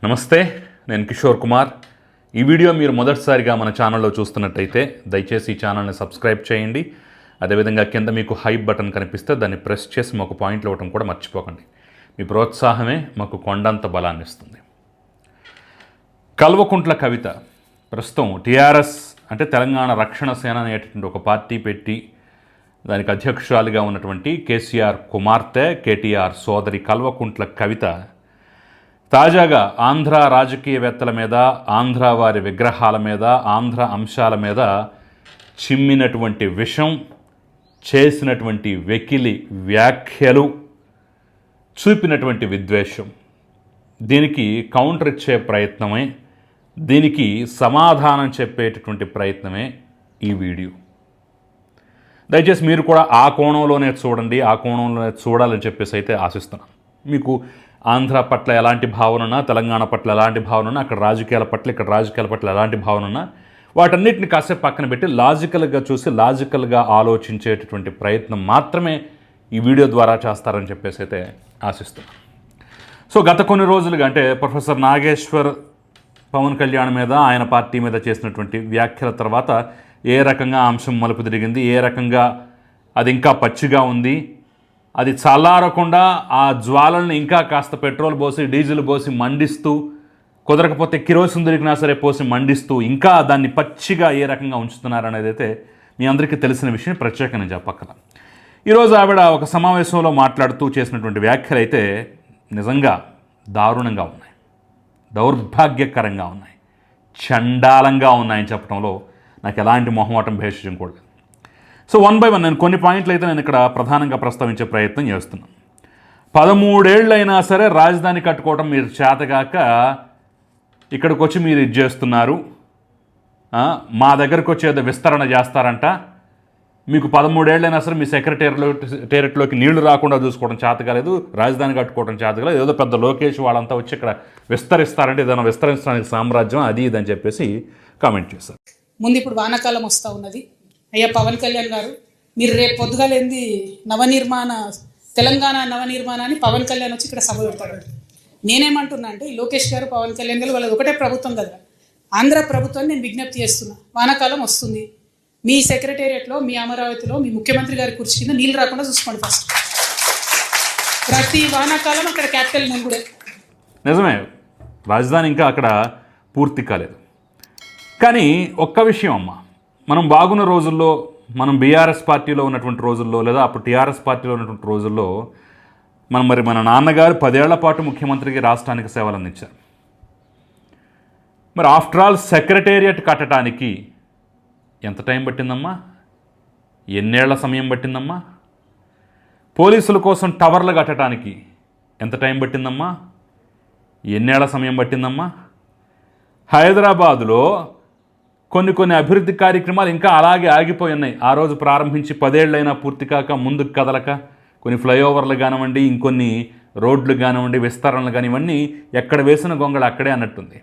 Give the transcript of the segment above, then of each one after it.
నమస్తే, నేను కిషోర్ కుమార్. ఈ వీడియో మీరు మొదటిసారిగా మన ఛానల్లో చూస్తున్నట్టయితే దయచేసి ఈ ఛానల్ని సబ్స్క్రైబ్ చేయండి. అదేవిధంగా కింద మీకు హైప్ బటన్ కనిపిస్తే దాన్ని ప్రెస్ చేసి మాకు పాయింట్లు ఇవ్వడం కూడా మర్చిపోకండి. మీ ప్రోత్సాహమే మాకు కొండంత బలాన్ని ఇస్తుంది. కల్వకుంట్ల కవిత ప్రస్తుతం టీఆర్ఎస్ అంటే తెలంగాణ రక్షణ సేన అనేటటువంటి ఒక పార్టీ పెట్టి దానికి అధ్యక్షురాలిగా ఉన్నటువంటి కేసీఆర్ కుమార్తె కేటీఆర్ సోదరి కల్వకుంట్ల కవిత తాజాగా ఆంధ్ర రాజకీయవేత్తల మీద, ఆంధ్ర వారి విగ్రహాల మీద, ఆంధ్ర అంశాల మీద చిమ్మినటువంటి విషం, చేసినటువంటి వెకిలి వ్యాఖ్యలు, చూపినటువంటి విద్వేషం, దీనికి కౌంటర్ ఇచ్చే ప్రయత్నమే, దీనికి సమాధానం చెప్పేటటువంటి ప్రయత్నమే ఈ వీడియో. దయచేసి మీరు కూడా ఆ కోణంలోనే చూడండి, ఆ కోణంలోనే చూడాలని చెప్పేసి అయితే ఆశిస్తున్నాను. మీకు ఆంధ్ర పట్ల ఎలాంటి భావన, తెలంగాణ పట్ల ఎలాంటి భావన, అక్కడ రాజకీయాల పట్ల, ఇక్కడ రాజకీయాల పట్ల ఎలాంటి భావన, వాటన్నిటిని కాసేపు పక్కన పెట్టి లాజికల్గా చూసి లాజికల్గా ఆలోచించేటటువంటి ప్రయత్నం మాత్రమే ఈ వీడియో ద్వారా చేస్తారని చెప్పేసి అయితే ఆశిస్తున్నాను. సో గత కొన్ని రోజులుగా అంటే ప్రొఫెసర్ నాగేశ్వర్ పవన్ కళ్యాణ్ మీద, ఆయన పార్టీ మీద చేసినటువంటి వ్యాఖ్యల తర్వాత ఏ రకంగా అంశం మలుపు తిరిగింది, ఏ రకంగా అది ఇంకా పచ్చిగా ఉంది, అది చల్లారకుండా ఆ జ్వాలల్ని ఇంకా కాస్త పెట్రోల్ పోసి, డీజిల్ పోసి మండిస్తూ, కుదరకపోతే కిరోసిన్ దొరికినా సరే పోసి మండిస్తూ ఇంకా దాన్ని పచ్చిగా ఏ రకంగా ఉంచుతున్నారనేది అయితే మీ అందరికీ తెలిసిన విషయం, ప్రత్యేకంగా చెప్పక్కల. ఈరోజు ఆవిడ ఒక సమావేశంలో మాట్లాడుతూ చేసినటువంటి వ్యాఖ్యలు అయితే నిజంగా దారుణంగా ఉన్నాయి, దౌర్భాగ్యకరంగా ఉన్నాయి, చండాలంగా ఉన్నాయని చెప్పడంలో నాకు ఎలాంటి మొహమాటం భేషజం కూడా. సో 1 by 1 నేను కొన్ని పాయింట్లు అయితే నేను ఇక్కడ ప్రధానంగా ప్రస్తావించే ప్రయత్నం చేస్తున్నాను. 13 ఏళ్ళైనా సరే రాజధాని కట్టుకోవడం మీరు చేతగాక ఇక్కడికి వచ్చి మీరు ఇది చేస్తున్నారు, మా దగ్గరకు వచ్చి ఏదో విస్తరణ చేస్తారంట, మీకు 13 ఏళ్ళైనా సరే మీ సెక్రటేరియట్లోకి నీళ్లు రాకుండా చూసుకోవడం చేత కాలేదు, రాజధాని కట్టుకోవడం చేత కాలేదు, ఏదో పెద్ద లోకేష్ వాళ్ళంతా వచ్చి ఇక్కడ విస్తరిస్తారంటే ఏదైనా విస్తరించడానికి సామ్రాజ్యం అది ఇదని చెప్పేసి కామెంట్ చేశారు. ముందు ఇప్పుడు వానాకాలం వస్తూ ఉన్నది. అయ్యా పవన్ కళ్యాణ్ గారు, మీరు రేపు పొద్దుగాలేంది తెలంగాణ నవనిర్మాణాన్ని పవన్ కళ్యాణ్ వచ్చి ఇక్కడ సభ పెడతాడు. నేనేమంటున్నా అంటే ఈ లోకేష్ గారు, పవన్ కళ్యాణ్ గారు వాళ్ళది ఒకటే ప్రభుత్వం కదా, ఆంధ్ర ప్రభుత్వాన్ని నేను విజ్ఞప్తి చేస్తున్నా. వానాకాలం వస్తుంది, మీ సెక్రటేరియట్లో, మీ అమరావతిలో మీ ముఖ్యమంత్రి గారి కుర్చీ కింద నీళ్ళు రాకుండా చూసుకోండి. ఫస్ట్ ప్రతి వానాకాలం అక్కడ క్యాపిటల్ ముందుడే. నిజమే, రాజధాని ఇంకా అక్కడ పూర్తి కాలేదు. కానీ ఒక్క విషయం అమ్మ, మనం బాగున్న రోజుల్లో, మనం బీఆర్ఎస్ పార్టీలో ఉన్నటువంటి రోజుల్లో, లేదా అప్పుడు టీఆర్ఎస్ పార్టీలో ఉన్నటువంటి రోజుల్లో మన నాన్నగారు 10 ఏళ్ల పాటు ముఖ్యమంత్రికి, రాష్ట్రానికి సేవలు అందించారు. మరి ఆఫ్టర్ ఆల్ సెక్రటేరియట్ కట్టడానికి ఎంత టైం పట్టిందమ్మా? ఎన్నేళ్ల సమయం పట్టిందమ్మా? పోలీసుల కోసం టవర్లు కట్టడానికి ఎంత టైం పట్టిందమ్మా? ఎన్నేళ్ల సమయం పట్టిందమ్మా? హైదరాబాదులో కొన్ని అభివృద్ధి కార్యక్రమాలు ఇంకా అలాగే ఆగిపోయి ఉన్నాయి. ఆ రోజు ప్రారంభించి 10 ఏళ్ళైనా పూర్తి కాక, ముందుకు కదలక, కొన్ని ఫ్లైఓవర్లు కానివ్వండి, ఇంకొన్ని రోడ్లు కానివ్వండి, విస్తరణలు కానీ, ఇవన్నీ ఎక్కడ వేసిన గొంగళ అక్కడే అన్నట్టుంది.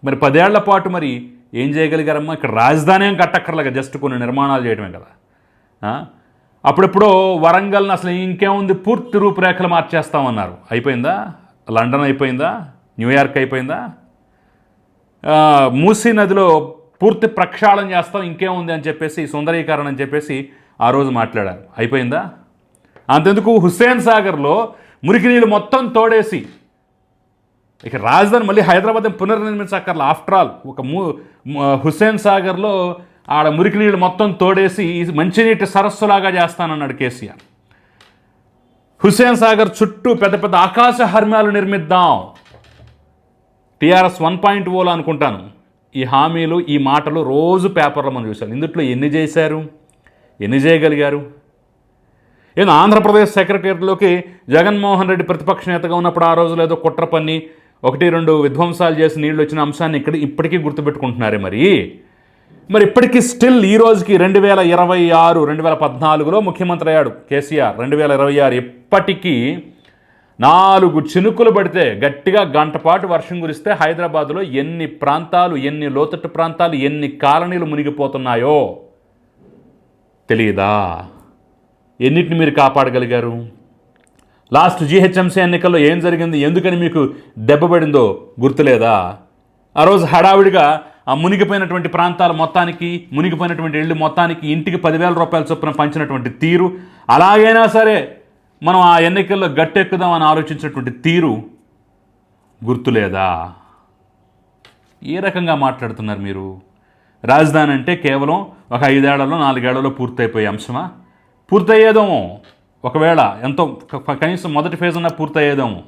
మరి 10 ఏళ్ల పాటు మరి ఏం చేయగలిగారమ్మా? ఇక్కడ రాజధాని ఏం కట్టక్కర్లేక జస్ట్ కొన్ని నిర్మాణాలు చేయడమే కదా. అప్పుడెప్పుడో వరంగల్ని అసలు ఇంకేముంది పూర్తి రూపురేఖలు మార్చేస్తామన్నారు. అయిపోయిందా? లండన్ అయిపోయిందా? న్యూయార్క్ అయిపోయిందా? మూసీ నదిలో పూర్తి ప్రక్షాళన చేస్తాం, ఇంకేముంది అని చెప్పేసి, సుందరీకరణ అని చెప్పేసి ఆ రోజు మాట్లాడారు. అయిపోయిందా? అంతెందుకు హుస్సేన్ సాగర్లో మురికి నీళ్ళు మొత్తం తోడేసి ఇక రాజధాని మళ్ళీ హైదరాబాద్ పునర్నిర్మించక్కర్లా. ఆఫ్టర్ ఆల్ ఒక హుస్సేన్ సాగర్లో ఆడ మురికి నీళ్ళు మొత్తం తోడేసి మంచినీటి సరస్సులాగా చేస్తానన్నాడు కేసీఆర్. హుస్సేన్ సాగర్ చుట్టూ పెద్ద పెద్ద ఆకాశ హర్మ్యాలు నిర్మిద్దాం. టీఆర్ఎస్ 1.0లో అనుకుంటాను ఈ హామీలు, ఈ మాటలు రోజు పేపర్లో మనం చూసాం. ఇందుట్లో ఎన్ని చేశారు, ఎన్ని చేయగలిగారు? ఏదో ఆంధ్రప్రదేశ్ సెక్రటేరియట్లోకి జగన్మోహన్ రెడ్డి ప్రతిపక్ష నేతగా ఉన్నప్పుడు ఆ రోజులో ఏదో కుట్ర పన్ని 1-2 విధ్వంసాలు చేసి నీళ్ళు వచ్చిన అంశాన్ని ఇప్పటికీ గుర్తుపెట్టుకుంటున్నారే. మరి ఇప్పటికీ స్టిల్ ఈ రోజుకి 2026, 2014లో ముఖ్యమంత్రి అయ్యాడు కేసీఆర్. 2026 ఇప్పటికీ 4 చినుకులు పడితే, గట్టిగా గంటపాటు వర్షం కురిస్తే హైదరాబాదులో ఎన్ని ప్రాంతాలు, ఎన్ని లోతట్టు ప్రాంతాలు, ఎన్ని కాలనీలు మునిగిపోతున్నాయో తెలియదా? ఎన్నిటిని మీరు కాపాడగలిగారు? లాస్ట్ జీహెచ్ఎంసీ ఎన్నికల్లో ఏం జరిగింది, ఎందుకని మీకు దెబ్బ పడిందో గుర్తులేదా? ఆ రోజు హడావిడిగా ఆ మునిగిపోయినటువంటి ప్రాంతాల మొత్తానికి, మునిగిపోయినటువంటి ఇళ్ళు మొత్తానికి ఇంటికి 10,000 రూపాయల చొప్పున పంచినటువంటి తీరు, అలాగైనా సరే మనం ఆ ఎన్నికల్లో గట్టెక్కుదామని ఆలోచించినటువంటి తీరు గుర్తులేదా? ఏ రకంగా మాట్లాడుతున్నారు మీరు? రాజధాని అంటే కేవలం ఒక 5 ఏళ్లలో 4 ఏళ్లలో పూర్తయిపోయే అంశమా? పూర్తయ్యేదేమో, ఒకవేళ ఎంతో కనీసం మొదటి ఫేజ్ అన్నా పూర్తయ్యేదేమో.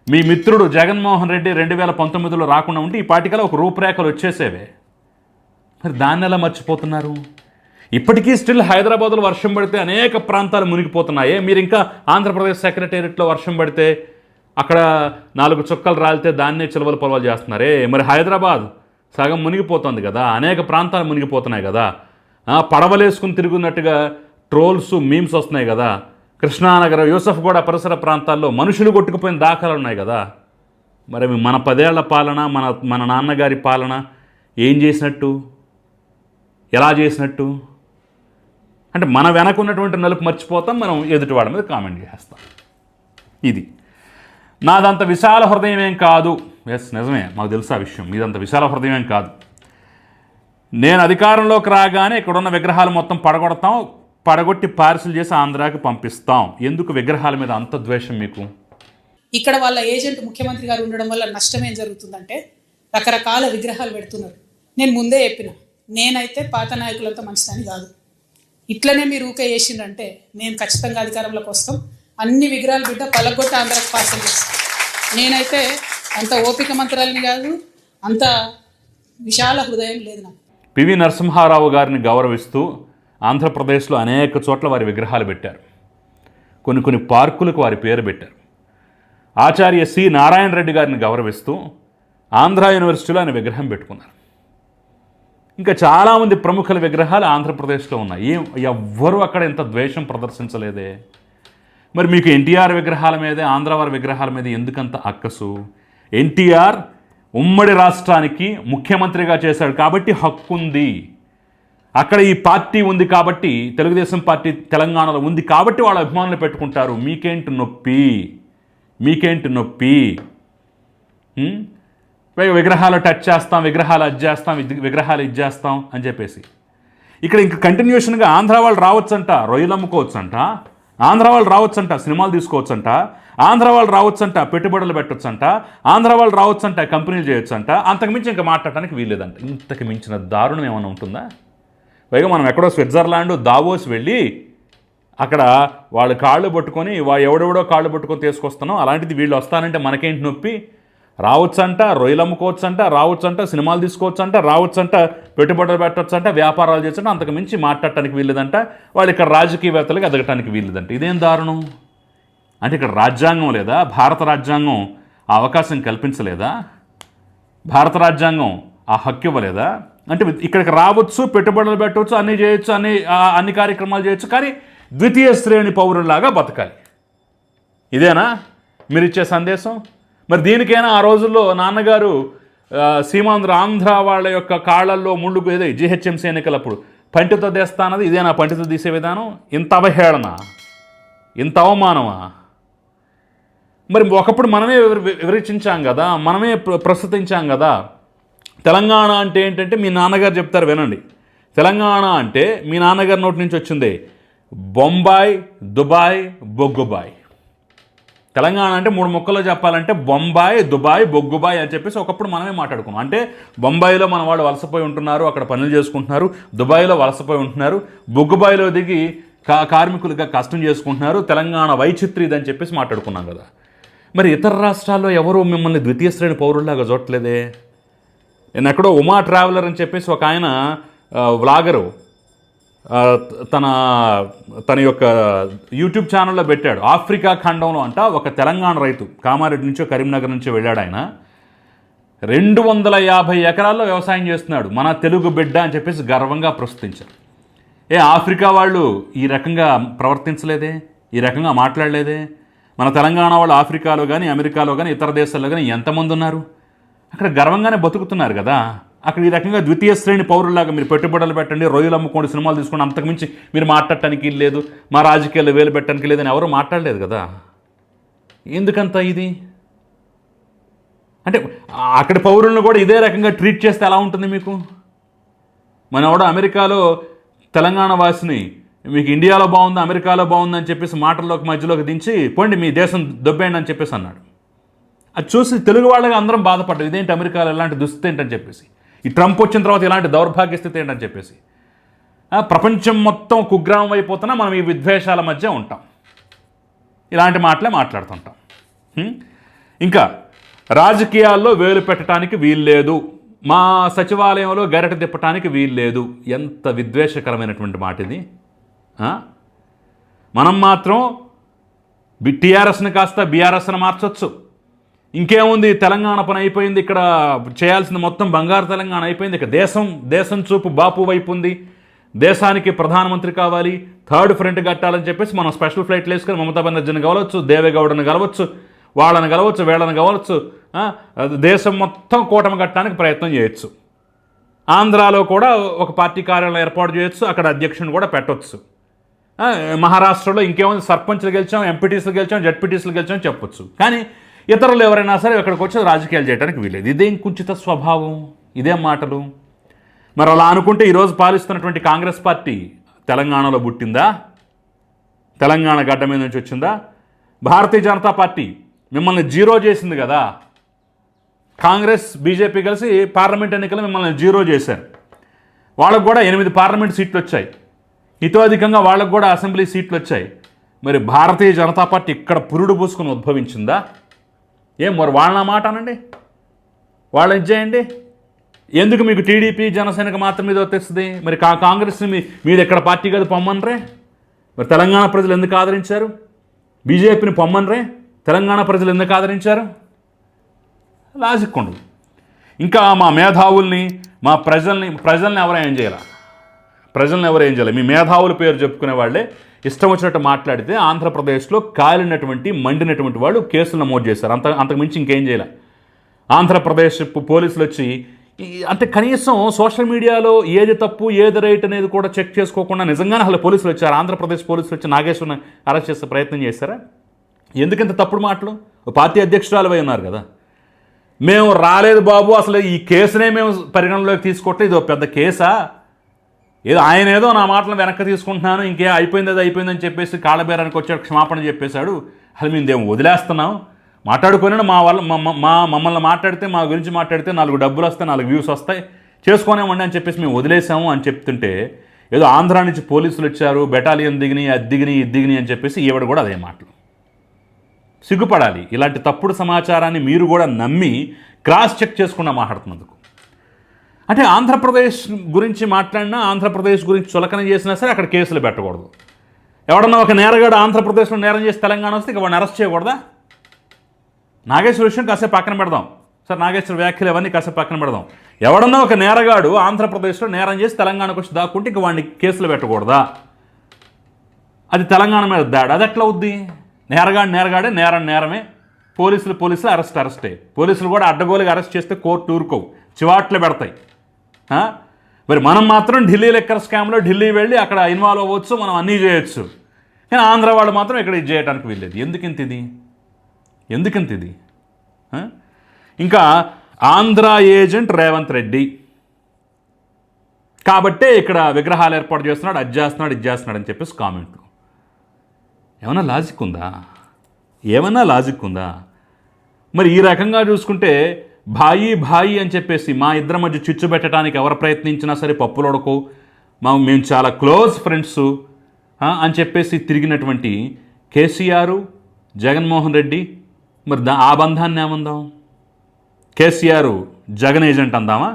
మీ మిత్రుడు జగన్మోహన్ రెడ్డి 2019లో రాకుండా ఉంటే ఈ పాటికలా ఒక రూపురేఖలు వచ్చేసేవే. మరి దాన్ని ఎలా మర్చిపోతున్నారు? ఇప్పటికీ స్టిల్ హైదరాబాద్లో వర్షం పడితే అనేక ప్రాంతాలు మునిగిపోతున్నాయే. మీరు ఇంకా ఆంధ్రప్రదేశ్ సెక్రటేరియట్లో వర్షం పడితే అక్కడ 4 చుక్కలు రాలితే దాన్నే చిలవలు పొలవలు చేస్తున్నారే. మరి హైదరాబాద్ సగం మునిగిపోతుంది కదా, అనేక ప్రాంతాలు మునిగిపోతున్నాయి కదా. పడవలేసుకుని తిరుగున్నట్టుగా ట్రోల్స్, మీమ్స్ వస్తున్నాయి కదా. కృష్ణానగర్, యూసఫ్గూడ పరిసర ప్రాంతాల్లో మనుషులు కొట్టుకుపోయిన దాఖలు ఉన్నాయి కదా. మరి మన 10 ఏళ్ల పాలన, మన నాన్నగారి పాలన ఏం చేసినట్టు, ఎలా చేసినట్టు? అంటే మన వెనక ఉన్నటువంటి నలుపు మర్చిపోతాం, మనం ఎదుటి వాళ్ళ మీద కామెంట్ చేస్తాం. ఇది నాదంత విశాల హృదయం ఏం కాదు. ఎస్, నిజమే, మాకు తెలుసు ఆ విషయం. మీదంత విశాల హృదయం ఏం కాదు. నేను అధికారంలోకి రాగానే ఇక్కడున్న విగ్రహాలు మొత్తం పడగొట్టి పార్సిల్ చేసి ఆంధ్రాకి పంపిస్తాం. ఎందుకు విగ్రహాల మీద అంత ద్వేషం మీకు? ఇక్కడ వాళ్ళ ఏజెంట్ ముఖ్యమంత్రి గారు ఉండడం వల్ల నష్టం ఏం జరుగుతుందంటే రకరకాల విగ్రహాలు పెడుతున్నారు. నేను ముందే చెప్పిన, నేనైతే పాత నాయకులంతా మంచిదని కాదు. ఇట్లనే మీరు ఊకే చేసిండ్రంటే మేము ఖచ్చితంగా అధికారంలోకి వస్తాం. అన్ని విగ్రహాలు బిడ్డ పలగొట్టి ఆంధ్రాకి పార్సల్ చేస్తాం. నేనైతే అంత ఓపిక మంత్రాలని కాదు, అంత విశాల హృదయం లేదు నాకు. పివి నరసింహారావు గారిని గౌరవిస్తూ ఆంధ్రప్రదేశ్లో అనేక చోట్ల వారి విగ్రహాలు పెట్టారు. కొన్ని పార్కులకు వారి పేరు పెట్టారు. ఆచార్య సి నారాయణ రెడ్డి గారిని గౌరవిస్తూ ఆంధ్ర యూనివర్సిటీలో ఆయన విగ్రహం పెట్టుకున్నారు. ఇంకా చాలామంది ప్రముఖుల విగ్రహాలు ఆంధ్రప్రదేశ్లో ఉన్నాయి. ఎవ్వరూ అక్కడ ఇంత ద్వేషం ప్రదర్శించలేదే. మరి మీకు ఎన్టీఆర్ విగ్రహాల మీదే, ఆంధ్ర వారి విగ్రహాల మీద ఎందుకంత అక్కసు? ఎన్టీఆర్ ఉమ్మడి రాష్ట్రానికి ముఖ్యమంత్రిగా చేశాడు కాబట్టి హక్కు ఉంది. అక్కడ ఈ పార్టీ ఉంది కాబట్టి, తెలుగుదేశం పార్టీ తెలంగాణలో ఉంది కాబట్టి వాళ్ళ అభిమానులు పెట్టుకుంటారు. మీకేంటి నొప్పి? విగ్రహాలు టచ్ చేస్తాం, విగ్రహాలు అది చేస్తాం, విగ్రహాలు ఇది చేస్తాం అని చెప్పేసి ఇక్కడ ఇంకా కంటిన్యూషన్గా ఆంధ్ర వాళ్ళు రావచ్చంట, రొయ్యలు అమ్ముకోవచ్చంట, ఆంధ్ర వాళ్ళు రావచ్చంట, సినిమాలు తీసుకోవచ్చంట, ఆంధ్ర వాళ్ళు రావచ్చంట, పెట్టుబడులు పెట్టొచ్చంట, ఆంధ్ర వాళ్ళు రావచ్చంట, కంపెనీలు చేయొచ్చంట. అంతకుమించి ఇంకా మాట్లాడటానికి వీల్లేదంట. ఇంతకు మించిన దారుణం ఏమైనా ఉంటుందా? పైగా మనం ఎక్కడో స్విట్జర్లాండ్, దావోస్ వెళ్ళి అక్కడ వాళ్ళు కాళ్ళు పట్టుకొని, ఎవడెవడో కాళ్ళు పట్టుకొని తీసుకొస్తున్నాం. అలాంటిది వీళ్ళు వస్తానంటే మనకేంటి నొప్పి? రావచ్చంట, రొయ్యలు అమ్ముకోవచ్చంట, రావచ్చంట, సినిమాలు తీసుకోవచ్చంట, రావచ్చంట, పెట్టుబడులు పెట్టవచ్చంట, వ్యాపారాలు చేయొచ్చంట. అంతకు మించి మాట్లాడటానికి వీల్లేదంట. వాళ్ళు ఇక్కడ రాజకీయవేత్తలకు ఎదగటానికి వీల్లేదంట. ఇదేం దారుణం? అంటే ఇక్కడ రాజ్యాంగం లేదా? భారత రాజ్యాంగం ఆ అవకాశం కల్పించలేదా? భారత రాజ్యాంగం ఆ హక్కు ఇవ్వలేదా? అంటే ఇక్కడికి రావచ్చు, పెట్టుబడులు పెట్టవచ్చు, అన్నీ చేయొచ్చు, అన్ని కార్యక్రమాలు చేయొచ్చు, కానీ ద్వితీయ శ్రేణి పౌరుల్లాగా బతకాలి. ఇదేనా మీరు ఇచ్చే సందేశం? మరి దీనికైనా ఆ రోజుల్లో నాన్నగారు ఆంధ్ర వాళ్ళ యొక్క కాళ్ళల్లో ముళ్ళు ఏదో జీహెచ్ఎంసీ ఎన్నికలప్పుడు పంటితో తెస్తానది ఇదేనా? పంటితో తీసే విధానం? ఇంత అవహేళన, ఇంత అవమానమా? మరి ఒకప్పుడు మనమే వివరించాం కదా, మనమే ప్రస్తుతించాం కదా. తెలంగాణ అంటే ఏంటంటే మీ నాన్నగారు చెప్తారు, వినండి. తెలంగాణ అంటే మీ నాన్నగారి నోటి నుంచి వచ్చింది బొంబాయి, దుబాయ్, బొగ్గుబాయ్. తెలంగాణ అంటే 3 ముక్కల్లో చెప్పాలంటే బొంబాయి, దుబాయ్, బొగ్గుబాయ్ అని చెప్పేసి ఒకప్పుడు మనమే మాట్లాడుకున్నాం. అంటే బొంబాయిలో మన వాళ్ళు వలసపోయి ఉంటున్నారు, అక్కడ పనులు చేసుకుంటున్నారు. దుబాయ్లో వలసపోయి ఉంటున్నారు. బొగ్గుబాయిలో దిగి కార్మికులుగా కష్టం చేసుకుంటున్నారు. తెలంగాణ వైచిత్రి ఇదని చెప్పేసి మాట్లాడుకున్నాం కదా. మరి ఇతర రాష్ట్రాల్లో ఎవరు మిమ్మల్ని ద్వితీయ శ్రేణి పౌరుల్లాగా చూడట్లేదే. నేను ఎక్కడో ఉమా ట్రావెలర్ అని చెప్పేసి ఒక ఆయన వ్లాగరు తన యొక్క యూట్యూబ్ ఛానల్లో పెట్టాడు. ఆఫ్రికా ఖండంలో అంట ఒక తెలంగాణ రైతు కామారెడ్డి నుంచో కరీంనగర్ నుంచో వెళ్ళాడు. ఆయన 250 ఎకరాల్లో వ్యవసాయం చేస్తున్నాడు. మన తెలుగు బిడ్డ అని చెప్పేసి గర్వంగా ప్రస్తుతించారు. ఆఫ్రికా వాళ్ళు ఈ రకంగా ప్రవర్తించలేదే, ఈ రకంగా మాట్లాడలేదే. మన తెలంగాణ వాళ్ళు ఆఫ్రికాలో కానీ, అమెరికాలో కానీ, ఇతర దేశాల్లో కానీ ఎంతమంది ఉన్నారు? అక్కడ గర్వంగానే బతుకుతున్నారు కదా. అక్కడ ఈ రకంగా ద్వితీయ శ్రేణి పౌరుల్లాగా మీరు పెట్టుబడులు పెట్టండి, రొయ్యలు అమ్ముకోండి, సినిమాలు తీసుకోండి, అంతకుమించి మీరు మాట్లాడటానికి లేదు, మా రాజకీయాల్లో వేలు పెట్టడానికి లేదని ఎవరు మాట్లాడలేదు కదా. ఎందుకంత ఇది అంటే అక్కడి పౌరులను కూడా ఇదే రకంగా ట్రీట్ చేస్తే ఎలా ఉంటుంది మీకు? మనవాడు అమెరికాలో తెలంగాణ వాసిని మీకు ఇండియాలో బాగుంది అమెరికాలో బాగుంది అని చెప్పేసి మాటల్లోకి మధ్యలోకి దించి పోండి మీ దేశం దొబ్బేయండి అని చెప్పేసి అన్నాడు. అది చూసి తెలుగు వాళ్ళగా అందరం బాధపడ్డాం, ఇదేంటి అమెరికాలో ఇలాంటి దుస్థితి ఏంటని చెప్పేసి, ఈ ట్రంప్ వచ్చిన తర్వాత ఇలాంటి దౌర్భాగ్య స్థితి ఏంటని చెప్పేసి. ప్రపంచం మొత్తం కుగ్రామం అయిపోతున్నా మనం ఈ విద్వేషాల మధ్య ఉంటాం, ఇలాంటి మాటలే మాట్లాడుతుంటాం. ఇంకా రాజకీయాల్లో వేలు పెట్టడానికి వీల్లేదు, మా సచివాలయంలో గరిట తిప్పడానికి వీల్లేదు. ఎంత విద్వేషకరమైనటువంటి మాట ఇది. మనం మాత్రం టీఆర్ఎస్ని కాస్త బీఆర్ఎస్ని మార్చొచ్చు. ఇంకేముంది, తెలంగాణ పని అయిపోయింది, ఇక్కడ చేయాల్సింది మొత్తం బంగారు తెలంగాణ అయిపోయింది, ఇక దేశం చూపు బాపు వైపు ఉంది, దేశానికి ప్రధానమంత్రి కావాలి, థర్డ్ ఫ్రంట్ కట్టాలని చెప్పేసి మనం స్పెషల్ ఫ్లైట్లు వేసుకొని మమతా బెనర్జీని కలవచ్చు, దేవేగౌడని కలవచ్చు, వాళ్ళని కలవచ్చు, వీళ్ళని కలవచ్చు, దేశం మొత్తం కూటమి కట్టడానికి ప్రయత్నం చేయొచ్చు. ఆంధ్రాలో కూడా ఒక పార్టీ కార్యాలయం ఏర్పాటు చేయొచ్చు, అక్కడ అధ్యక్షుని కూడా పెట్టవచ్చు. మహారాష్ట్రలో ఇంకేముంది, సర్పంచ్లు గెలిచాం, ఎంపీటీసీలు గెలిచాం, జడ్పీటీసీలు గెలిచాం చెప్పొచ్చు. కానీ ఇతరులు ఎవరైనా సరే ఇక్కడికి వచ్చి రాజకీయాలు చేయడానికి వీలేదు. ఇదేం కుంచిత స్వభావం, ఇదేం మాటలు. మరి అలా అనుకుంటే ఈరోజు పాలిస్తున్నటువంటి కాంగ్రెస్ పార్టీ తెలంగాణలో పుట్టిందా? తెలంగాణ గడ్డ మీద నుంచి వచ్చిందా? భారతీయ జనతా పార్టీ మిమ్మల్ని జీరో చేసింది కదా. కాంగ్రెస్ బీజేపీ కలిసి పార్లమెంట్ ఎన్నికలు మిమ్మల్ని జీరో చేశారు. వాళ్ళకు కూడా 8 పార్లమెంట్ సీట్లు వచ్చాయి, ఇతోధికంగా వాళ్ళకు కూడా అసెంబ్లీ సీట్లు వచ్చాయి. మరి భారతీయ జనతా పార్టీ ఇక్కడ పురుడు పూసుకొని ఉద్భవించిందా? మరి వాళ్ళ మాట అనండి, వాళ్ళు ఇచ్చేయండి. ఎందుకు మీకు టీడీపీ జనసేనకు మాత్రం ఇది వచ్చేస్తుంది? మరి కాంగ్రెస్ని మీరు ఎక్కడ పార్టీ కాదు పొమ్మనరే? మరి తెలంగాణ ప్రజలు ఎందుకు ఆదరించారు? బీజేపీని పొమ్మనరే? తెలంగాణ ప్రజలు ఎందుకు ఆదరించారు? లాజిక్ ఉండదు. ఇంకా మా మేధావుల్ని, మా ప్రజల్ని ఎవరు ఏం చేయాలి? మీ మేధావుల పేరు చెప్పుకునే వాళ్ళే ఇష్టం వచ్చినట్టు మాట్లాడితే ఆంధ్రప్రదేశ్లో కాలినటువంటి మండినటువంటి వాళ్ళు కేసులు నమోదు చేశారు. అంతకుమించి ఇంకేం చేయాలి. ఆంధ్రప్రదేశ్ పోలీసులు వచ్చి అంటే కనీసం సోషల్ మీడియాలో ఏది తప్పు ఏది రైట్ అనేది కూడా చెక్ చేసుకోకుండా నిజంగానే అసలు పోలీసులు వచ్చారు, ఆంధ్రప్రదేశ్ పోలీసులు వచ్చి నాగేశ్వరని అరెస్ట్ చేసే ప్రయత్నం చేశారా? ఎందుకంత తప్పుడు మాటలు? పార్టీ అధ్యక్షురాలు అయి ఉన్నారు కదా. మేము రాలేదు బాబు, అసలు ఈ కేసునే మేము పరిగణలోకి తీసుకోవట్లేదు, ఇది ఒక పెద్ద కేసా, ఆయన ఏదో నా మాటలను వెనక్కి తీసుకుంటున్నాను, ఇంకే అయిపోయిందని చెప్పేసి కాళ్ళబేరానికి వచ్చాడు, క్షమాపణ చెప్పేశాడు, అసలు మేము దేము వదిలేస్తున్నాం, మాట్లాడుకొని మమ్మల్ని మాట్లాడితే, మా గురించి మాట్లాడితే 4 డబ్బులు వస్తాయి, 4 వ్యూస్ వస్తాయి, చేసుకోనేమండి అని చెప్పేసి మేము వదిలేసాము అని చెప్తుంటే ఏదో ఆంధ్రా నుంచి పోలీసులు వచ్చారు, బెటాలియన్ దిగిని, ఇది దిగిని అని చెప్పేసి ఈవిడ కూడా అదే మాటలు. సిగ్గుపడాలి. ఇలాంటి తప్పుడు సమాచారాన్ని మీరు కూడా నమ్మి క్రాస్ చెక్ చేసుకుండా మాట్లాడుతున్నందుకు. అంటే ఆంధ్రప్రదేశ్ గురించి మాట్లాడినా, ఆంధ్రప్రదేశ్ గురించి చులకన చేసినా సరే అక్కడ కేసులు పెట్టకూడదు. ఎవడన్నా ఒక నేరగాడు ఆంధ్రప్రదేశ్లో నేరం చేసి తెలంగాణ వస్తే ఇక వాడిని అరెస్ట్ చేయకూడదా? నాగేశ్వర విషయం కాసేపు పక్కన పెడదాం సార్, నాగేశ్వర వ్యాఖ్యలు అవన్నీ కాసేపు పక్కన పెడదాం. ఎవడన్నా ఒక నేరగాడు ఆంధ్రప్రదేశ్లో నేరం చేసి తెలంగాణకు వచ్చి దాక్కుంటే ఇక వాడిని కేసులు పెట్టకూడదా? అది తెలంగాణ మీద దాడి, అది ఎట్లా అవుద్ది? నేరగాడే, నేరమే, పోలీసులు అరెస్టే. పోలీసులు కూడా అడ్డగోలుగా అరెస్ట్ చేస్తే కోర్టు ఊరుకోవు, చివాట్లు పెడతాయి. మరి మనం మాత్రం ఢిల్లీ లెక్కర్ స్కామ్లో ఢిల్లీ వెళ్ళి అక్కడ ఇన్వాల్వ్ అవ్వచ్చు, మనం అన్నీ చేయొచ్చు. కానీ ఆంధ్ర వాళ్ళు మాత్రం ఇక్కడ ఇది చేయడానికి వీల్లేదు. ఎందుకంత ఇది? ఇంకా ఆంధ్ర ఏజెంట్ రేవంత్ రెడ్డి కాబట్టే ఇక్కడ విగ్రహాలు ఏర్పాటు చేస్తున్నాడు, అది చేస్తున్నాడు అని చెప్పేసి కామెంట్లు. ఏమన్నా లాజిక్ ఉందా? మరి ఈ రకంగా చూసుకుంటే భాయి అని చెప్పేసి మా ఇద్దరి మధ్య చిచ్చు పెట్టడానికి ఎవరు ప్రయత్నించినా సరే పప్పులొడకు, మేము చాలా క్లోజ్ ఫ్రెండ్స్ అని చెప్పేసి తిరిగినటువంటి కేసీఆర్, జగన్మోహన్ రెడ్డి, మరి ఆ బంధాన్ని ఏమందాం? కేసీఆర్ జగన్ ఏజెంట్ అందామా?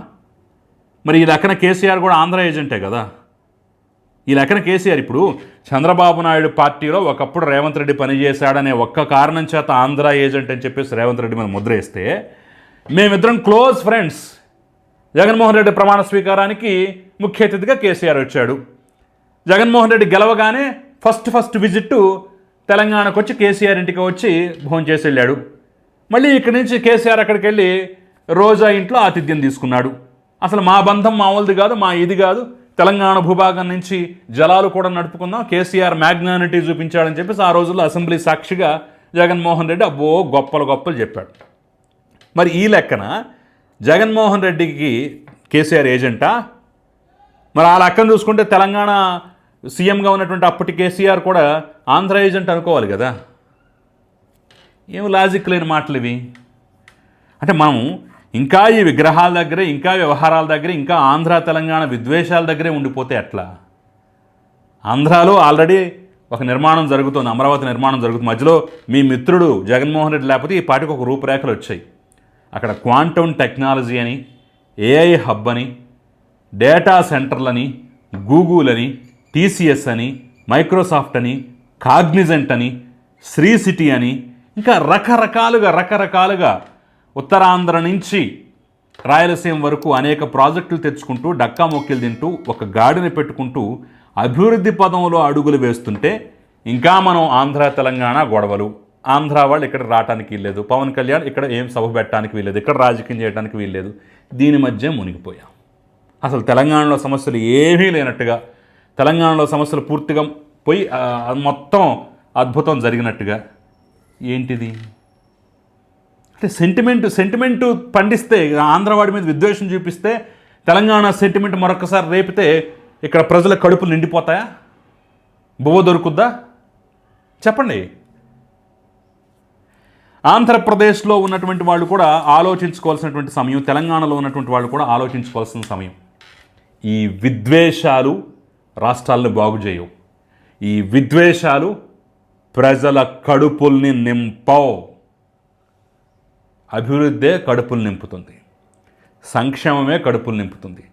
మరి ఈ లెక్కన కేసీఆర్ కూడా ఆంధ్ర ఏజెంటే కదా. ఈ లెక్కన కేసీఆర్ ఇప్పుడు చంద్రబాబు నాయుడు పార్టీలో ఒకప్పుడు రేవంత్ రెడ్డి పనిచేశాడనే ఒక్క కారణం చేత ఆంధ్ర ఏజెంట్ అని చెప్పేసి రేవంత్ రెడ్డి మీద ముద్ర వేస్తే, మేమిద్దరం క్లోజ్ ఫ్రెండ్స్, జగన్మోహన్ రెడ్డి ప్రమాణ స్వీకారానికి ముఖ్య అతిథిగా కేసీఆర్ వచ్చాడు, జగన్మోహన్ రెడ్డి గెలవగానే ఫస్ట్ విజిట్ తెలంగాణకు వచ్చి కేసీఆర్ ఇంటికి వచ్చి భోజనం చేసి వెళ్ళాడు. మళ్ళీ ఇక్కడి నుంచి కేసీఆర్ అక్కడికి వెళ్ళి రోజా ఇంట్లో ఆతిథ్యం తీసుకున్నాడు. అసలు మా బంధం మామూలుది కాదు, మా ఇది కాదు, తెలంగాణ భూభాగం నుంచి జలాలు కూడా నడుపుకుందాం, కేసీఆర్ మ్యాగ్నానిటీ చూపించాడని చెప్పేసి ఆ రోజుల్లో అసెంబ్లీ సాక్షిగా జగన్మోహన్ రెడ్డి అబ్బో గొప్పలు చెప్పాడు. మరి ఈ లెక్కన జగన్మోహన్ రెడ్డికి కేసీఆర్ ఏజెంటా? మరి ఆ లెక్కను చూసుకుంటే తెలంగాణ సీఎంగా ఉన్నటువంటి అప్పటి కేసీఆర్ కూడా ఆంధ్ర ఏజెంట్ అనుకోవాలి కదా. ఏం లాజిక్ లేని మాటలు ఇవి. అంటే మనం ఇంకా ఈ విగ్రహాల దగ్గరే, ఇంకా వ్యవహారాల దగ్గరే, ఇంకా ఆంధ్ర తెలంగాణ విద్వేషాల దగ్గరే ఉండిపోతే ఎట్లా? ఆంధ్రాలో ఆల్రెడీ ఒక నిర్మాణం జరుగుతుంది, అమరావతి నిర్మాణం జరుగుతుంది. మధ్యలో మీ మిత్రుడు జగన్మోహన్ రెడ్డి లేకపోతే ఈ పాటికి ఒక రూపురేఖలు వచ్చాయి. అక్కడ క్వాంటమ్ టెక్నాలజీ అని, ఏఐ హబ్ అని, డేటా సెంటర్లని, గూగుల్ అని, టీసీఎస్ అని, మైక్రోసాఫ్ట్ అని, కాగ్నిజెంట్ అని, శ్రీ సిటీ అని, ఇంకా రకరకాలుగా ఉత్తరాంధ్ర నుంచి రాయలసీమ వరకు అనేక ప్రాజెక్టులు తెచ్చుకుంటూ డక్కా మొక్కిలు తింటూ ఒక గాడిని పెట్టుకుంటూ అభివృద్ధి పదంలో అడుగులు వేస్తుంటే ఇంకా మనం ఆంధ్ర తెలంగాణ గొడవలు, ఆంధ్ర వాళ్ళు ఇక్కడ రావడానికి వీల్లేదు, పవన్ కళ్యాణ్ ఇక్కడ ఏం సభ పెట్టడానికి వీల్లేదు, ఇక్కడ రాజకీయం చేయడానికి వీల్లేదు, దీని మధ్య మునిగిపోయాం. అసలు తెలంగాణలో సమస్యలు ఏమీ లేనట్టుగా, తెలంగాణలో సమస్యలు పూర్తిగా పోయి మొత్తం అద్భుతం జరిగినట్టుగా. ఏంటిది అంటే సెంటిమెంటు పండిస్తే, ఆంధ్రవాడి మీద విద్వేషం చూపిస్తే, తెలంగాణ సెంటిమెంట్ మరొకసారి రేపితే ఇక్కడ ప్రజల కడుపులు నిండిపోతాయా? బువ్వ దొరుకుద్దా? చెప్పండి. ఆంధ్రప్రదేశ్లో ఉన్నటువంటి వాళ్ళు కూడా ఆలోచించుకోవాల్సినటువంటి సమయం, తెలంగాణలో ఉన్నటువంటి వాళ్ళు కూడా ఆలోచించుకోవాల్సిన సమయం. ఈ విద్వేషాలు రాష్ట్రాలను బాగు చేయవు. ఈ విద్వేషాలు ప్రజల కడుపుల్ని నింపవు. అభివృద్ధే కడుపులు నింపుతుంది, సంక్షేమమే కడుపులు నింపుతుంది,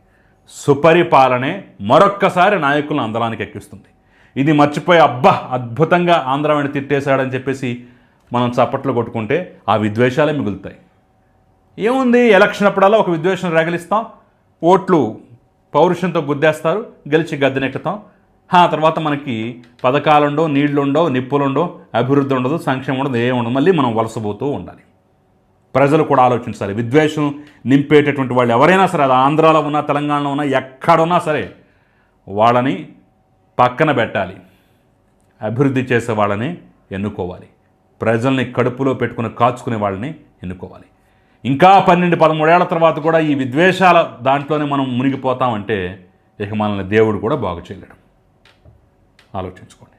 సుపరిపాలనే మరొక్కసారి నాయకులను అందలానికి ఎక్కిస్తుంది. ఇది మర్చిపోయి అబ్బా అద్భుతంగా ఆంధ్రావాణి తిట్టేశాడని చెప్పేసి మనం చప్పట్లు కొట్టుకుంటే ఆ విద్వేషాలే మిగులుతాయి. ఏముంది, ఎలక్షన్ అప్పుడల్లా ఒక విద్వేషం రగిలిస్తాం, ఓట్లు పౌరుషంతో గుద్దేస్తారు, గెలిచి గద్దెనెక్కుతాం. తర్వాత మనకి పథకాలుండవు, నీళ్లుండవు, నిప్పులుండవు, అభివృద్ధి ఉండదు, సంక్షేమం ఉండదు, ఏముండదు, మళ్ళీ మనం వలసపోతూ ఉండాలి. ప్రజలు కూడా ఆలోచించాలి. విద్వేషం నింపేటటువంటి వాళ్ళు ఎవరైనా సరే, అది ఆంధ్రాలో ఉన్నా, తెలంగాణలో ఉన్నా, ఎక్కడున్నా సరే వాళ్ళని పక్కన పెట్టాలి. అభివృద్ధి చేసే వాళ్ళని ఎన్నుకోవాలి. ప్రజల్ని కడుపులో పెట్టుకుని కాచుకునే వాళ్ళని ఎన్నుకోవాలి. ఇంకా 12-13 ఏళ్ల తర్వాత కూడా ఈ విద్వేషాల దాంట్లోనే మనం మునిగిపోతామంటే ఇక మనల్ని దేవుడు కూడా బాగు చేయలేడు. ఆలోచించుకోండి.